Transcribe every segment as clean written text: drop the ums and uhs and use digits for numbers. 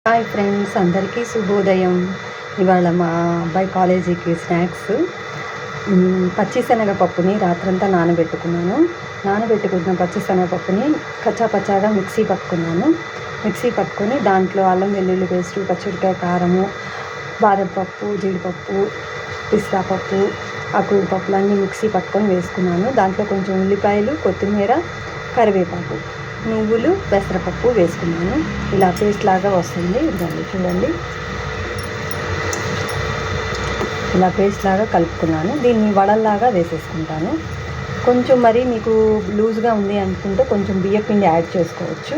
Hi friends, అందరికీ శుభోదయం. ఇవాళ మా అబ్బాయి కాలేజీకి స్నాక్స్ పచ్చిశనగపప్పుని రాత్రంతా నానబెట్టుకున్న పచ్చిశనగపప్పుని కచ్చాపచ్చాగా మిక్సీ పట్టుకొని దాంట్లో అల్లం వెల్లుల్లి పేస్టు, పచ్చిమిరపకాయ కారము, బాదం పప్పు, జీడిపప్పు, పిస్తా పప్పు, అక్రూరు పప్పులు అన్నీ మిక్సీ పట్టుకొని వేసుకున్నాను. దాంట్లో కొంచెం ఉల్లిపాయలు, కొత్తిమీర, కరివేపాకు, నువ్వులు, పెసరపప్పు వేసుకున్నాను. ఇలా పేస్ట్ లాగా వస్తుంది. ఇదండి చూడండి, ఇలా పేస్ట్ లాగా కలుపుకున్నాను. దీన్ని వడల్లాగా వేసేసుకుంటాను. కొంచెం మరి మీకు లూజ్గా ఉంది అనుకుంటే కొంచెం బియ్యపిండి యాడ్ చేసుకోవచ్చు.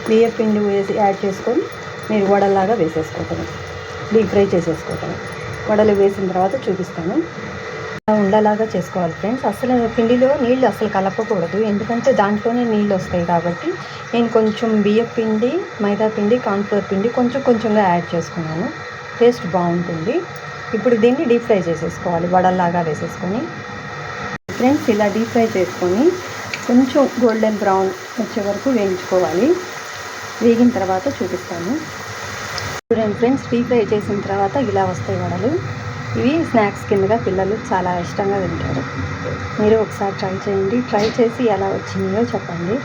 బియ్యపిండి యాడ్ చేసుకొని మీరు వడల్లాగా వేసేసుకోవటం, డీప్ ఫ్రై చేసేసుకోవటం. వడలు వేసిన తర్వాత చూపిస్తాను. ఉండలాగా చేసుకోవాలి ఫ్రెండ్స్. అసలు పిండిలో నీళ్ళు అసలు కలపకూడదు, ఎందుకంటే దాంట్లోనే నీళ్ళు వస్తాయి కాబట్టి. నేను కొంచెం బియ్యపిండి, మైదాపిండి, కార్న్ఫ్లోర్ పిండి కొంచెంగా యాడ్ చేసుకున్నాను. టేస్ట్ బాగుంటుంది. ఇప్పుడు దీన్ని డీప్ ఫ్రై చేసేసుకోవాలి, వడల్లాగా వేసేసుకొని. ఫ్రెండ్స్, ఇలా డీప్ ఫ్రై చేసుకొని కొంచెం గోల్డెన్ బ్రౌన్ వచ్చే వరకు వేయించుకోవాలి. వేగిన తర్వాత చూపిస్తాను. చూడండి ఫ్రెండ్స్, డీప్ ఫ్రై చేసిన తర్వాత ఇలా వస్తాయి వడలు. ఇవి స్నాక్స్ కిందగా పిల్లలు చాలా ఇష్టంగా తింటారు. మీరు ఒకసారి ట్రై చేయండి. ట్రై చేసి ఎలా వచ్చిందో చెప్పండి.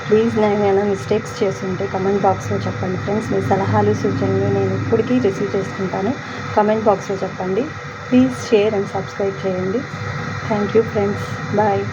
ప్లీజ్, నేను మిస్టేక్స్ చేస్తుంటే కమెంట్ బాక్స్లో చెప్పండి ఫ్రెండ్స్. మీ సలహాలు, సూచనలు నేను ఇప్పటికీ రిసీవ్ చేసుకుంటాను. కమెంట్ బాక్స్లో చెప్పండి. ప్లీజ్ షేర్ అండ్ సబ్స్క్రైబ్ చేయండి. Thank you friends. బాయ్.